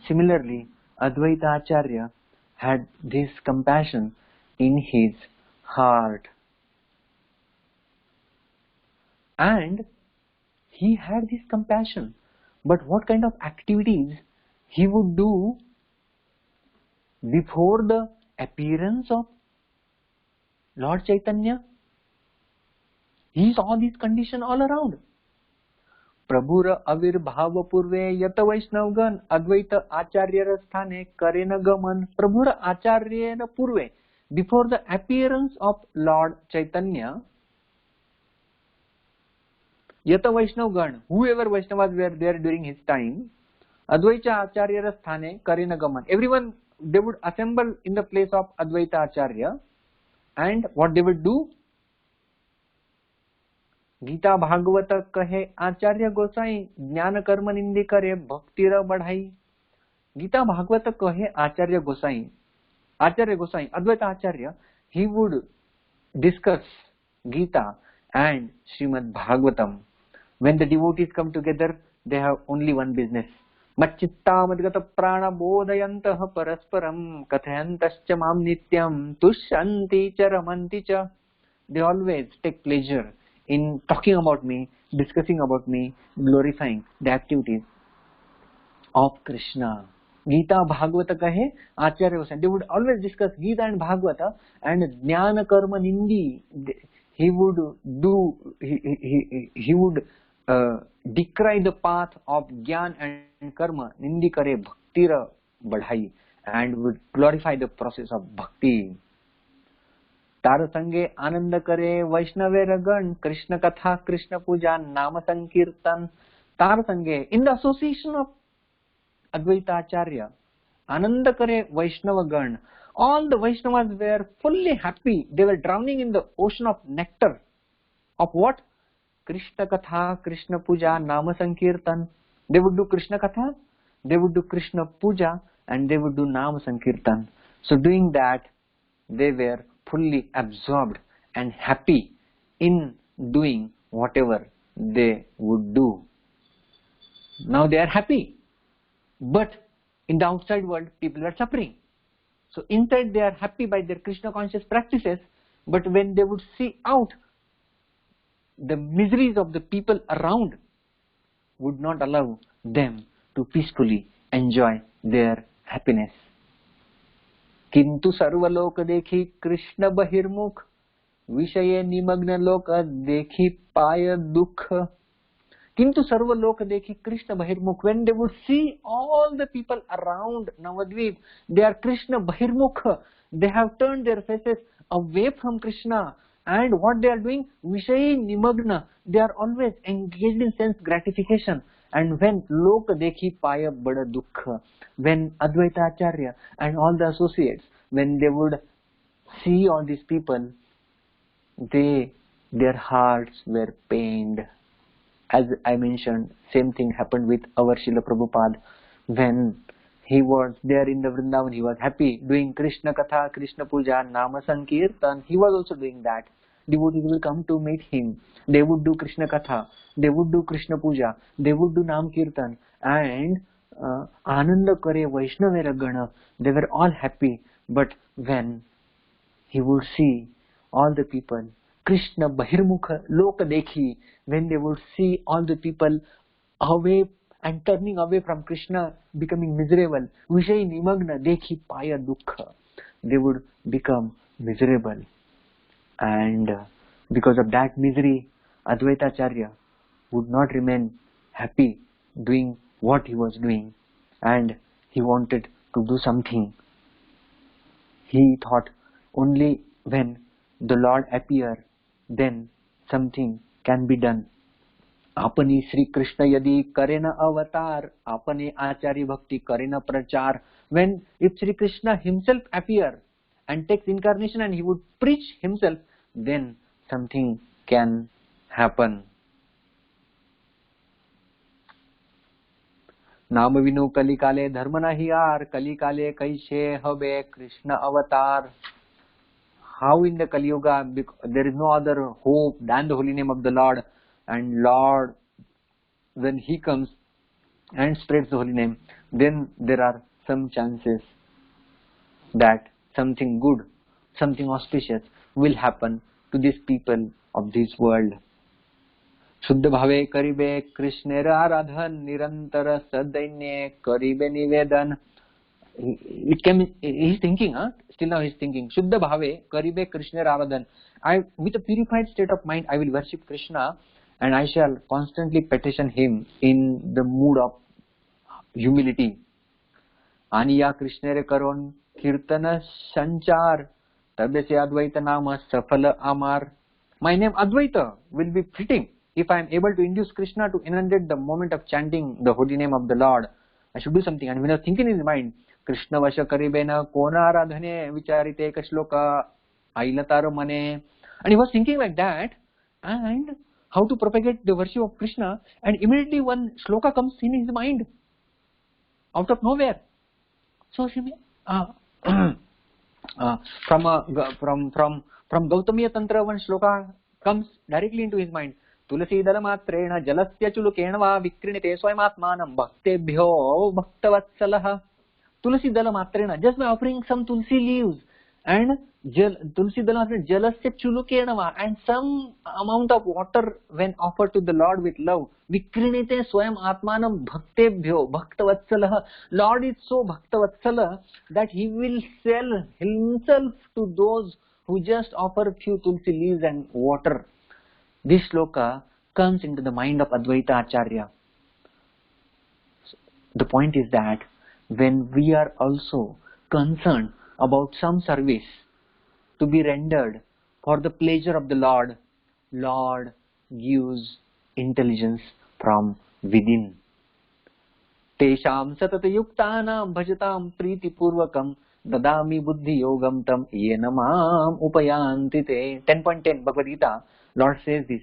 similarly Advaita Acharya had this compassion in his heart, and he had this compassion, but what kind of activities he would do before the appearance of Lord Chaitanya? He saw this condition all around. Prabhura avirbhava purve yata vaishnavgan Advaita Acharya sthane karena gaman. Prabhura Acharya purve, before the appearance of Lord Chaitanya, yata vaishnavgan, whoever Vaishnavas were there during his time, Advaita Acharya sthane karena gaman. Everyone, they would assemble in the place of Advaita Acharya, and what they would do? Gita Bhagavat कहे आचार्य गोसाई ज्ञान कर्म निंदे करे भक्ति र बढ़ाई. गीता भागवत कहे आचार्य गोसाई Advaita Acharya, he would discuss Gita and Srimad Bhagavatam. When the devotees come together, they have only one business. Macchitta madgata prana bodhayantah parasparam kathayantascha mam nityam tushyanti cha ramanti cha. They always take pleasure in talking about me, discussing about me, glorifying the activities of Krishna. Gita Bhagavata kahe Acharya Goswami. They would always discuss Gita and Bhagavata, and Jnana Karma Nindi. He would decry the path of Jnana and Karma. Nindi kare bhakti ra badhai, and would glorify the process of bhakti. तार संगे आनंद करे वैष्णवे रगण कृष्ण कथा कृष्ण पूजा नाम संकीर्तन. तार संगे, in the association of Advaita Acharya, आनंद करे वैष्णव गण. All the Vaishnavas were fully happy. They were drowning in the ocean of nectar of what? Krishna katha Krishna puja nama sankirtan. They would do Krishna katha, they would do Krishna puja, and they would do nama sankirtan. So doing that, they were fully absorbed and happy in doing whatever they would do. Now they are happy, but in the outside world people are suffering. So inside they are happy by their Krishna conscious practices, but when they would see out, the miseries of the people around would not allow them to peacefully enjoy their happiness. किंतु सर्वलोक देखी कृष्ण बहिर्मुख विषये निमग्न लोक देखी पाय दुख. Kintu sarva lok dekhi Krishna bahirmukh. When they would see all the people around Navadvip, they are Krishna bahirmukh. They have turned their faces away from Krishna. And what they are doing? Vishayi nimagna. They are always engaged in sense gratification. And when lok dekhi paya bada dukha, when Advaita Acharya and all the associates, when they would see all these people, their hearts were pained. As I mentioned, same thing happened with our Srila Prabhupada. When he was there in the Vrindavan, he was happy doing Krishna Katha, Krishna Puja, Nama Sankirtan. He was also doing that. Devotees will come to meet him. They would do Krishna Katha, they would do Krishna Puja, they would do Nam Kirtan, and Ananda Kare Vaishnavera Gana. They were all happy. But when he would see all the people, Krishna Bahirmukha Loka Dekhi, when they would see all the people away and turning away from Krishna, becoming miserable, Vishay Nimagna Dekhi Paya Dukha, they would become miserable. And because of that misery, Advaita Acharya would not remain happy doing what he was doing, and he wanted to do something. He thought only when the Lord appears, then something can be done. Apani Sri Krishna yadi karena avatar, apane Acharya bhakti karena prachar. When if Sri Krishna himself appears and takes incarnation and he would preach himself, then something can happen. Nama vinu kali kale dharma nahi aar, kali kale kaise habe Krishna avatar. How in the Kali Yuga there is no other hope than the holy name of the Lord, and Lord, when he comes and spreads the holy name, then there are some chances that something good, something auspicious will happen to these people of this world. Shuddha bhave karibe Krishnera aradhan nirantara sadainya karibe nivedan. He's thinking, still now he's thinking. Shuddha bhave karibe Krishna aradhan. With a purified state of mind, I will worship Krishna, and I shall constantly petition him in the mood of humility. Aniya Krishna re karon kirtana sanchar tabya se Advaita nama safala amar. My name Advaita will be fitting if I am able to induce Krishna to inundate the moment of chanting the holy name of the Lord. I should do something. And when I was thinking in his mind, Krishna vasha karibena kona aradhane vicharite kashloka ailataro mane. And he was thinking like that, and how to propagate the virtue of Krishna, and immediately one shloka comes in his mind out of nowhere. So from Gautamiya Tantra, one shloka comes directly into his mind. Tulasi dalamatrena jalasya chulukena va vikrinite swaymatmanam bhaktebhyo bhaktavatsalah. Tulasi dalamatrena, just by offering some tulsi leaves and tulsi dalamatrena jalasya chulukena va, and some amount of water when offered to the Lord with love, vikrinite swayam atmanam bhaktebhyo bhaktavatsala. Lord is so bhaktavatsala that he will sell himself to those who just offer a few tulsi leaves and water. This shloka comes into the mind of Advaita Acharya. The point is that when we are also concerned about some service to be rendered for the pleasure of the Lord, Lord gives intelligence from within. Tesham satata yuktanam bhajatam priti purvakam dadami buddhi yogam tam yenamam upayanti te. 10.10 Bhagavad Gita, Lord says this.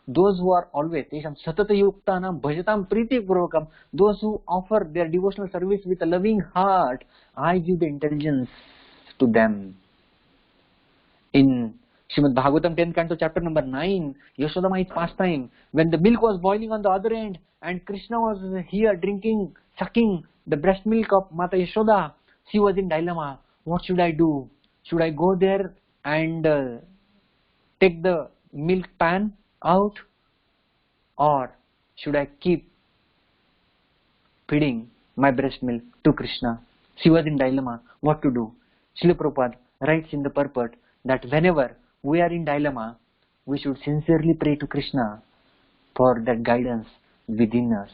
Those who are always tesham satata yuktanam bhajatam priti purvakam, those who offer their devotional service with a loving heart, I give the intelligence to them. In Srimad Bhagavatam 10th canto chapter number 9, Yashoda Mai's pastime, when the milk was boiling on the other end and Krishna was here drinking, sucking the breast milk of Mata Yashoda, she was in dilemma. What should I do? Should I go there and take the milk pan out, or should I keep feeding my breast milk to Krishna? She was in dilemma what to do. Srila Prabhupada writes in the purport that whenever we are in dilemma, we should sincerely pray to Krishna for that guidance, within us,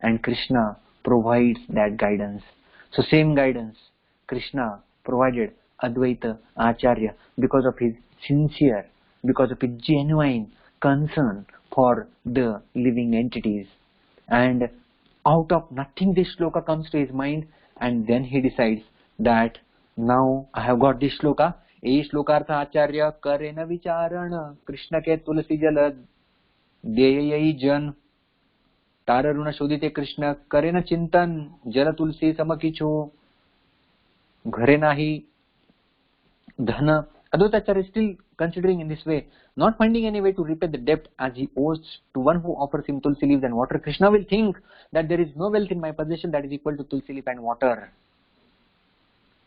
and Krishna provides that guidance. So same guidance Krishna provided Advaita Acharya because of his sincere, because of his genuine concern for the living entities. And out of nothing this shloka comes to his mind, and then he decides that now I have got this shloka. ए श्लोकार्थ आचार्य करे न विचारण कृष्ण के तुलसी जल देयई जन तार ऋण शोधिते कृष्ण करे न चिंतन जल तुलसी समकिछु घरे नाही धन. Advaita Acharya is still considering in this way, not finding any way to repay the debt as he owes to one who offers him tulsi leaves and water. Krishna will think that there is no wealth in my possession that is equal to tulsi leaf and water,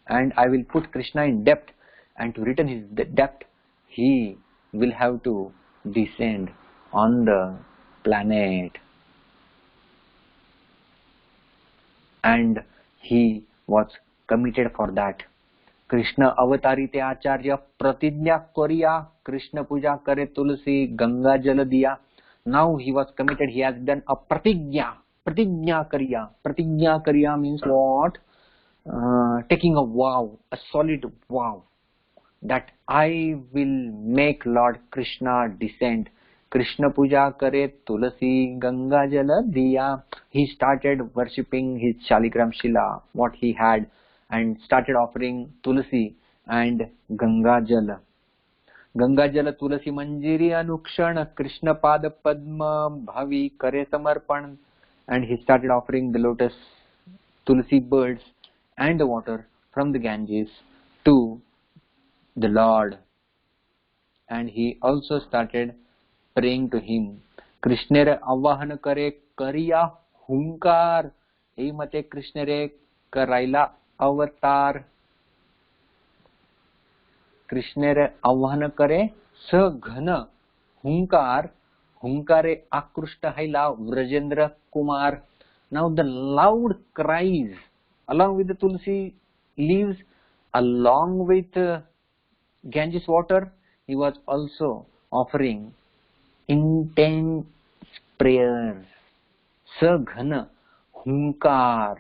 and I will put Krishna in debt, and to return his debt he will have to descend on the planet. And he was committed for that. Krishna अवतारिते आचार्य प्रतिज्ञा करिया Krishna puja करे तुलसी गंगा जल दिया. Now he was committed, he has done a pratigya. Pratigya kariya means what? Taking a vow, a solid vow, that I will make Lord Krishna descend. Krishna puja kare tulasi ganga jala diya. He started worshipping his Shaligram Shila, what he had, and started offering tulasi and ganga jala. Ganga jala tulasi manjiri anukshana Krishna pada padma bhavi kare samarpan. And he started offering the lotus tulasi birds and the water from the Ganges to the Lord. And he also started praying to him. Krishna re avahan kare kariya hunkar. Ei mate Krishna re karaila avatar. Krishna re avahan kare saghana hunkar. Hunkare akrushta haila Vrajendra Kumar. Now the loud cries along with the tulsi leaves, along with Ganges water, he was also offering intense prayers. Saghana hunkar.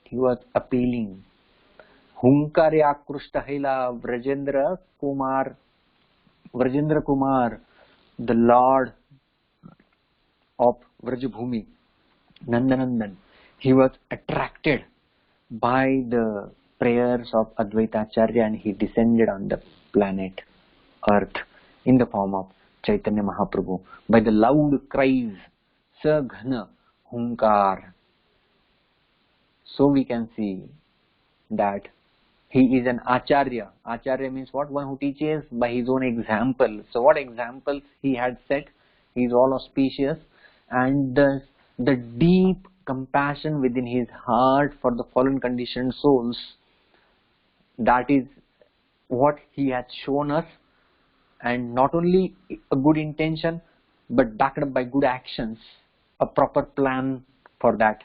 He was appealing. Hunkare akrushta haila Vrajendra Kumar. Vrajendra Kumar, the Lord of Vrajabhumi, Nandanandan, he was attracted by the prayers of Advaita Acharya, and he descended on the planet Earth in the form of Chaitanya Mahaprabhu by the loud cries, Saghana Hunkar. So we can see that he is an Acharya. Acharya means what? One who teaches by his own example. So what examples he had set? He is all auspicious, and the deep compassion within his heart for the fallen conditioned souls, that is what he has shown us. And not only a good intention, but backed up by good actions, a proper plan for that.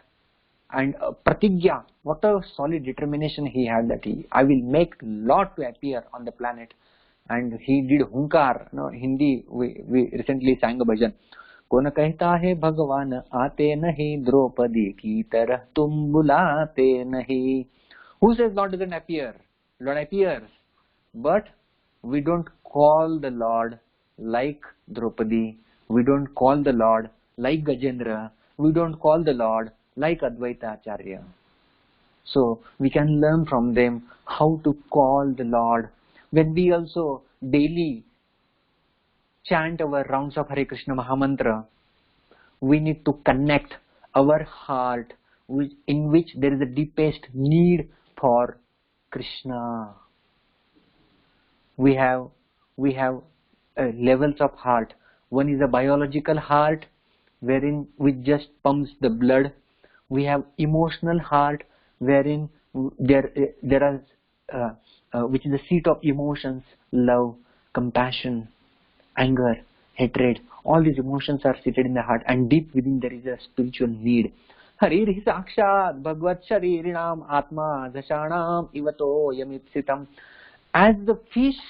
And pratigya, what a solid determination he had, that I will make Lord to appear on the planet. And he did hunkar. No, Hindi, we recently sang a bhajan. कौन कहता है भगवान आते नहीं द्रौपदी की तरह तुम बुलाते नहीं. Who says Lord doesn't appear? Lord appears, but we don't call the Lord like Draupadi. We don't call the Lord like Gajendra. We don't call the Lord like Advaita Acharya. So we can learn from them how to call the Lord. When we also daily chant our rounds of Hare Krishna Mahamantra, we need to connect our heart in which there is the deepest need for Krishna. We have levels of heart. One is a biological heart, wherein which just pumps the blood. We have emotional heart, wherein there are which is the seat of emotions, love, compassion, anger, hatred. All these emotions are seated in the heart, and deep within there is a spiritual need. Harirhi sakshat bhagvat sharirinam atma dashanam ivato yamipsitam. As the fish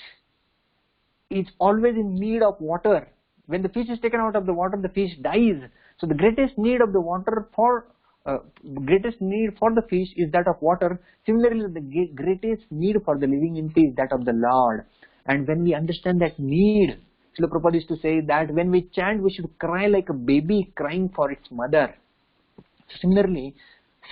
is always in need of water, when the fish is taken out of the water, the fish dies. So the greatest need of the water for greatest need for the fish is that of water. Similarly, the greatest need for the living entity is that of the Lord. And when we understand that need, Srila Prabhupada used to say that when we chant, we should cry like a baby crying for its mother. Similarly,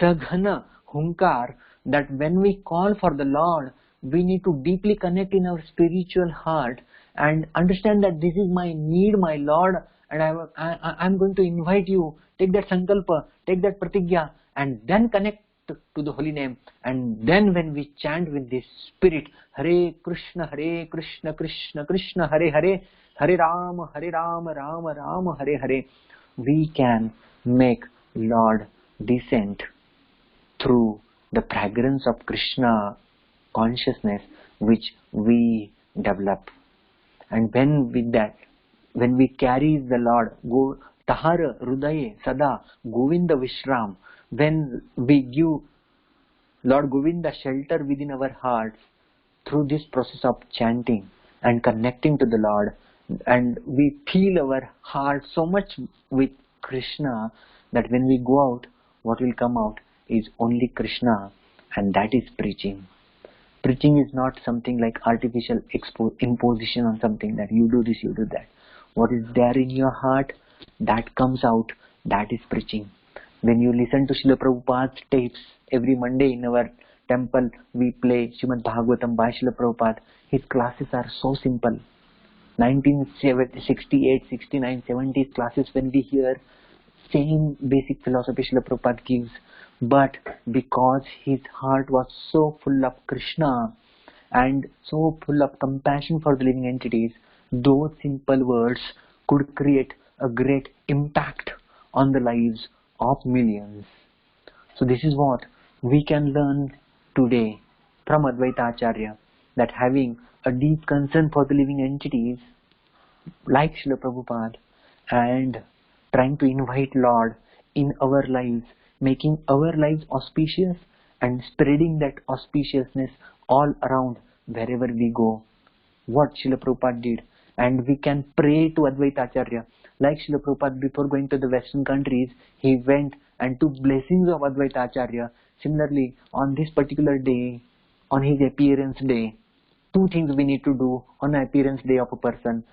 Saghana, Hunkar, that when we call for the Lord, we need to deeply connect in our spiritual heart and understand that this is my need, my Lord, and I'm going to invite you. Take that sankalpa, take that pratigya, and then connect to the holy name. And then when we chant with this spirit, Hare Krishna, Krishna Krishna, Hare Hare, Hare Rama, Rama Rama, Hare Hare, we can make Lord descend through the fragrance of Krishna consciousness which we develop. And when with that, when we carry the Lord, go Tahara Rudaye Sada Govinda Vishram, when we give Lord Govinda shelter within our hearts through this process of chanting and connecting to the Lord, and we feel our heart so much with Krishna that when we go out, what will come out is only Krishna, and that is preaching. Preaching is not something like artificial imposition on something that you do this, you do that. What is there in your heart, that comes out, that is preaching. When you listen to Srila Prabhupada's tapes, every Monday in our temple we play Srimad Bhagavatam by Srila Prabhupada. His classes are so simple. 1968, 69, 70s classes, when we hear same basic philosophy Srila Prabhupada gives, but because his heart was so full of Krishna and so full of compassion for the living entities, those simple words could create a great impact on the lives of millions. So this is what we can learn today from Advaita Acharya, that having a deep concern for the living entities like Srila Prabhupada and trying to invite Lord in our lives, making our lives auspicious and spreading that auspiciousness all around wherever we go. What Srila Prabhupada did. And we can pray to Advaita Acharya. Like Srila Prabhupada, before going to the Western countries, he went and took blessings of Advaita Acharya. Similarly, on this particular day, on his appearance day, two things we need to do on the appearance day of a person.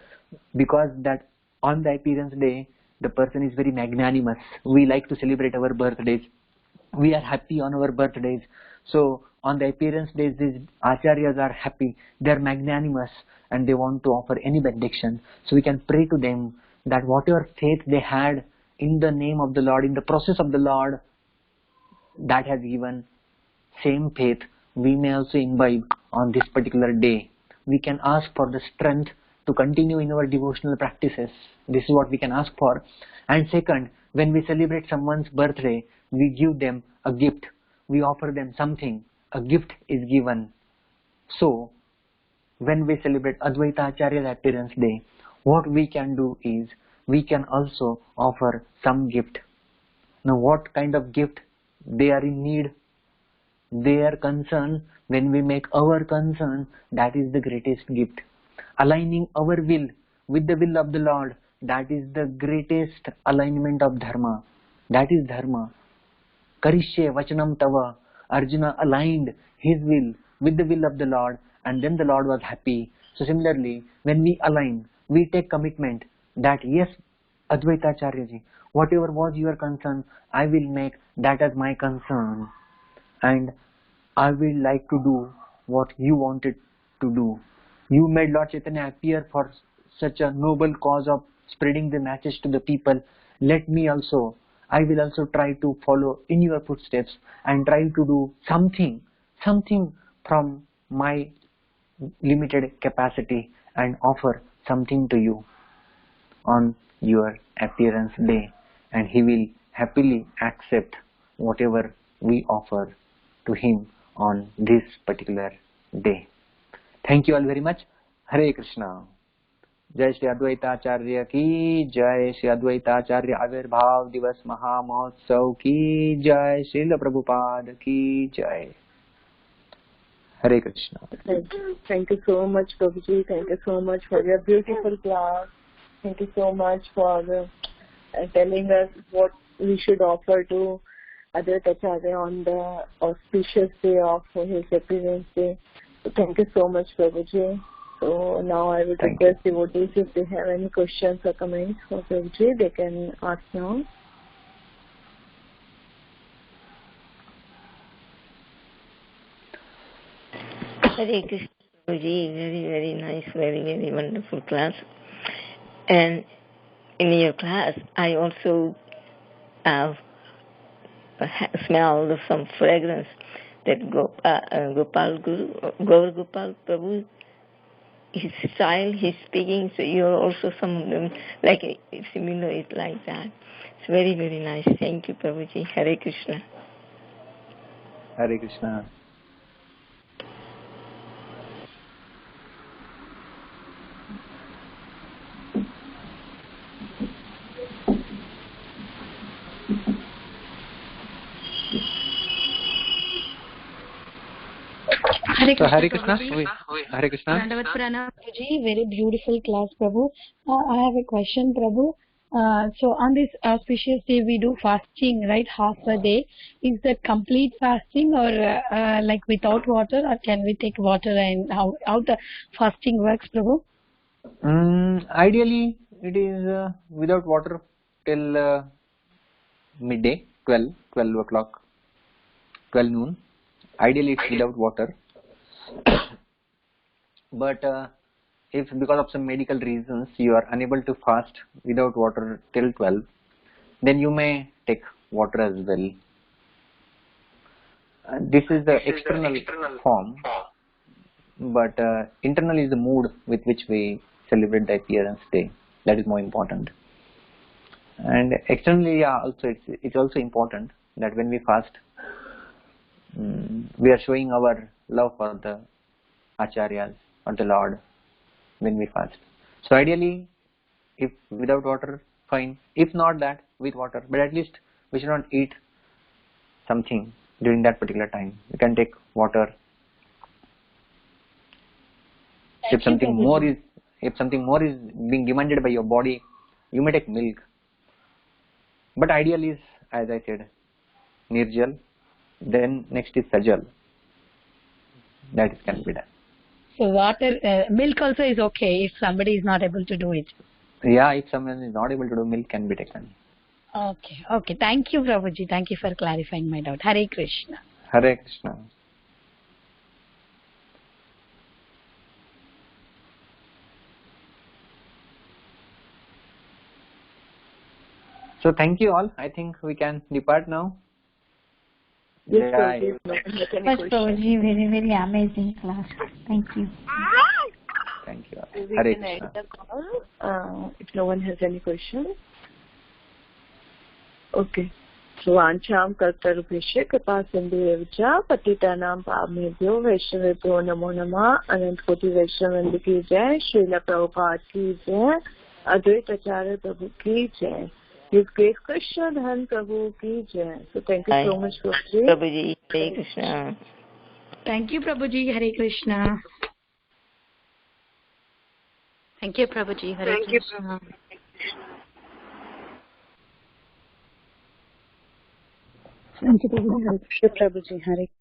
Because that on the appearance day, the person is very magnanimous. We like to celebrate our birthdays. We are happy on our birthdays. So on the appearance days, these acharyas are happy. They are magnanimous and they want to offer any benediction. So we can pray to them that whatever faith they had in the name of the Lord, in the process of the Lord, that has given same faith we may also imbibe on this particular day. We can ask for the strength to continue in our devotional practices. This is what we can ask for. And second, when we celebrate someone's birthday, we give them a gift. We offer them something. A gift is given. So, when we celebrate Advaita Acharya's appearance day, what we can do is, we can also offer some gift. Now, what kind of gift they are in need? Their concern, when we make our concern, that is the greatest gift. Aligning our will with the will of the Lord, that is the greatest alignment of dharma. That is dharma. Karishye vachanam tava. Arjuna aligned his will with the will of the Lord, and then the Lord was happy. So similarly, when we align, we take commitment that yes, Advaita Acharya ji, whatever was your concern, I will make that as my concern. And I will like to do what you wanted to do. You made Lord Chaitanya appear for such a noble cause of spreading the message to the people. Let me also, I will also try to follow in your footsteps and try to do something from my limited capacity and offer something to you on your appearance day. And he will happily accept whatever we offer to him on this particular day. Thank you all very much. Hare Krishna. जय श्री अद्वैता आचार्य की जय, श्री अद्वैता आचार्य आविर्भाव दिवस महामहोत्सव की जय, श्रील प्रभुपाद की जय. Hare Krishna. Thank you so much, Prabhuji. Thank you so much for your beautiful class. Thank you so much for telling us what we should offer to Advaita Acharya on the auspicious day of his appearance day. So thank you so much, Prabhuji. So now I would request devotees if they have any questions or comments for Prabhuji, they can ask now. Hare Krishna, Prabhuji. Very, very nice, very, very wonderful class. And in your class, I also smelled some fragrance that Gopal Guru, Gaur Gopal Prabhu, his style, his speaking, so you're also some like similar, it's like that. It's very, very nice. Thank you, Prabhuji. Hare Krishna. Hare Krishna. Hare Krishna. Hare Krishna. Dandavat Pranam, Prabhuji. Very beautiful class, Prabhu. I have a question, Prabhu. So on this auspicious day, we do fasting, right? Half a day. Is that complete fasting or like without water, or can we take water? And how the fasting works, Prabhu? Ideally, it is without water till midday, 12 o'clock, 12 noon. Ideally, it's without water. But if because of some medical reasons you are unable to fast without water till 12, then you may take water as well. This is the external form, but internal is the mood with which we celebrate the appearance day. That is more important. And externally, also it's also important that when we fast, we are showing our love for the Acharyas or the Lord when we fast. So ideally, if without water, fine. If not that, with water. But at least we should not eat something during that particular time. We can take water. If something more is being demanded by your body, you may take milk. But ideal is, as I said, Nirjal. Then next is Sajal. That can be done. So water, milk also is okay if somebody is not able to do it. Yeah, if someone is not able to do, milk can be taken. Okay. Thank you, Prabhuji. Thank you for clarifying my doubt. Hare Krishna. Hare Krishna. So thank you all. I think we can depart now. Yes, Prabhuji, very, very amazing class. Thank you. Thank you. We can end the call if no one has any questions. Okay. Swancham Kartarubhishe Kripa Sindhu Patitanam Pavnebhyo Vaishnavebhyo Namo Namah Anant Koti Vaishnav ki Jai Srila Prabhupada ki Jai Advaita Acharya Prabhu ki Jai His Grace Krishna Dhana Prabhu ki Jai. So thank you so much, Prabhuji. Prabhuji, Hare Krishna. Thank you, Prabhuji. Hare Krishna. Thank you, Prabhuji. Hare Krishna. Thank you, Prabhuji. Hare